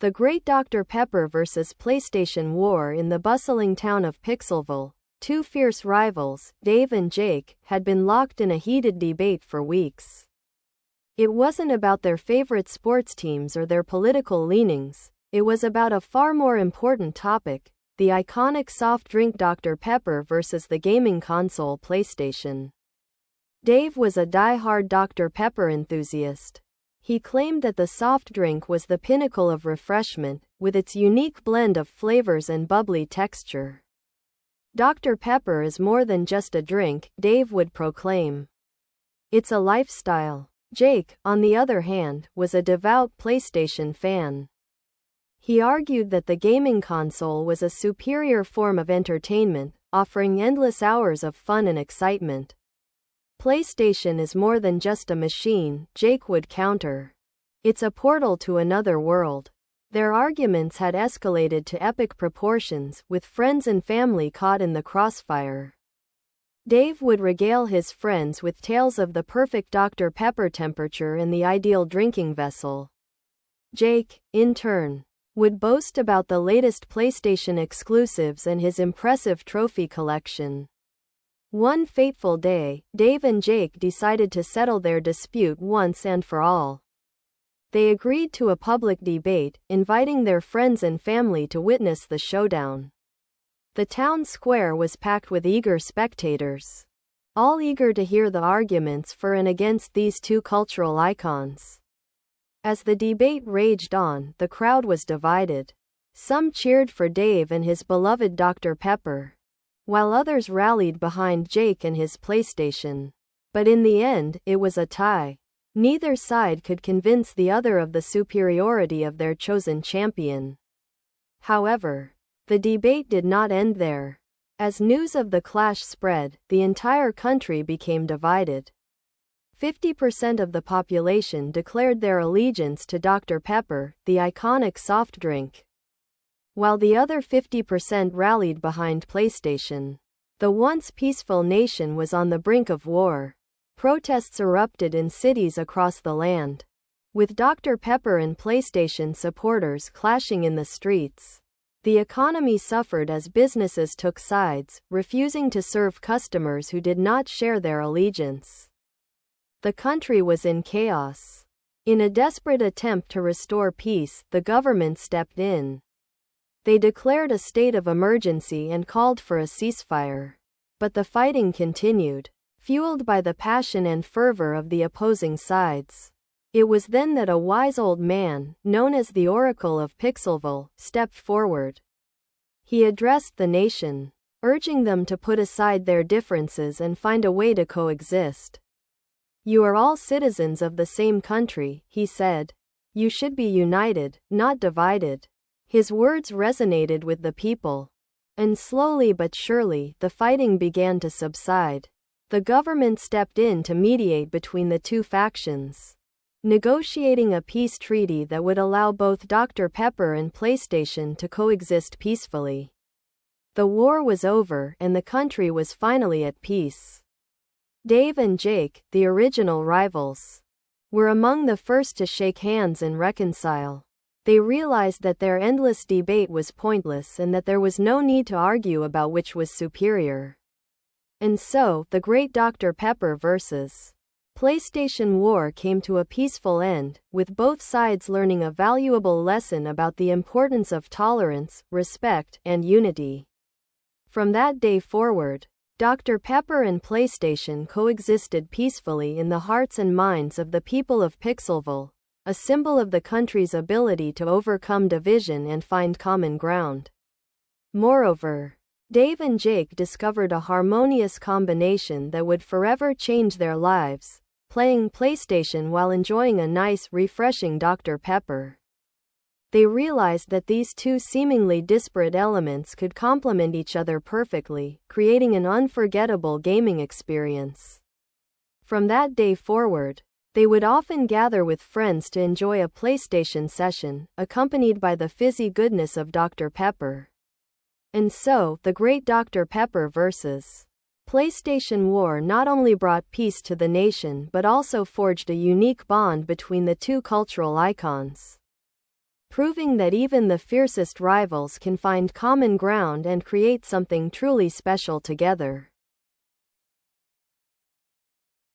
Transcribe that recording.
The Great Dr. Pepper vs. PlayStation War. In the bustling town of Pixelville, two fierce rivals, Dave and Jake, had been locked in a heated debate for weeks. It wasn't about their favorite sports teams or their political leanings, it was about a far more important topic: the iconic soft drink Dr. Pepper versus the gaming console PlayStation. Dave was a die-hard Dr. Pepper enthusiast. He claimed that the soft drink was the pinnacle of refreshment, with its unique blend of flavors and bubbly texture. Dr. Pepper is more than just a drink, Dave would proclaim. It's a lifestyle. Jake, on the other hand, was a devout PlayStation fan. He argued that the gaming console was a superior form of entertainment, offering endless hours of fun and excitement. PlayStation is more than just a machine, Jake would counter. It's a portal to another world. Their arguments had escalated to epic proportions, with friends and family caught in the crossfire. Dave would regale his friends with tales of the perfect Dr. Pepper temperature and the ideal drinking vessel. Jake, in turn, would boast about the latest PlayStation exclusives and his impressive trophy collection. One fateful day, Dave and Jake decided to settle their dispute once and for all. They agreed to a public debate, inviting their friends and family to witness the showdown. The town square was packed with eager spectators, all eager to hear the arguments for and against these two cultural icons. As the debate raged on, the crowd was divided. Some cheered for Dave and his beloved Dr. Pepper, while others rallied behind Jake and his PlayStation. But in the end, it was a tie. Neither side could convince the other of the superiority of their chosen champion. However, the debate did not end there. As news of the clash spread, the entire country became divided. 50% of the population declared their allegiance to Dr. Pepper, the iconic soft drink, while the other 50% rallied behind PlayStation. The once peaceful nation was on the brink of war. Protests erupted in cities across the land, with Dr. Pepper and PlayStation supporters clashing in the streets. The economy suffered as businesses took sides, refusing to serve customers who did not share their allegiance. The country was in chaos. In a desperate attempt to restore peace, the government stepped in. They declared a state of emergency and called for a ceasefire. But the fighting continued, fueled by the passion and fervor of the opposing sides. It was then that a wise old man, known as the Oracle of Pixelville, stepped forward. He addressed the nation, urging them to put aside their differences and find a way to coexist. "You are all citizens of the same country," he said. "You should be united, not divided." His words resonated with the people, and slowly but surely, the fighting began to subside. The government stepped in to mediate between the two factions, negotiating a peace treaty that would allow both Dr. Pepper and PlayStation to coexist peacefully. The war was over, and the country was finally at peace. Dave and Jake, the original rivals, were among the first to shake hands and reconcile. They realized that their endless debate was pointless and that there was no need to argue about which was superior. And so, the Great Dr. Pepper vs. PlayStation War came to a peaceful end, with both sides learning a valuable lesson about the importance of tolerance, respect, and unity. From that day forward, Dr. Pepper and PlayStation coexisted peacefully in the hearts and minds of the people of Pixelville, a symbol of the country's ability to overcome division and find common ground. Moreover, Dave and Jake discovered a harmonious combination that would forever change their lives, playing PlayStation while enjoying a nice, refreshing Dr. Pepper. They realized that these two seemingly disparate elements could complement each other perfectly, creating an unforgettable gaming experience. From that day forward, they would often gather with friends to enjoy a PlayStation session, accompanied by the fizzy goodness of Dr. Pepper. And so, the Great Dr. Pepper vs. PlayStation War not only brought peace to the nation but also forged a unique bond between the two cultural icons. proving that even the fiercest rivals can find common ground and create something truly special together.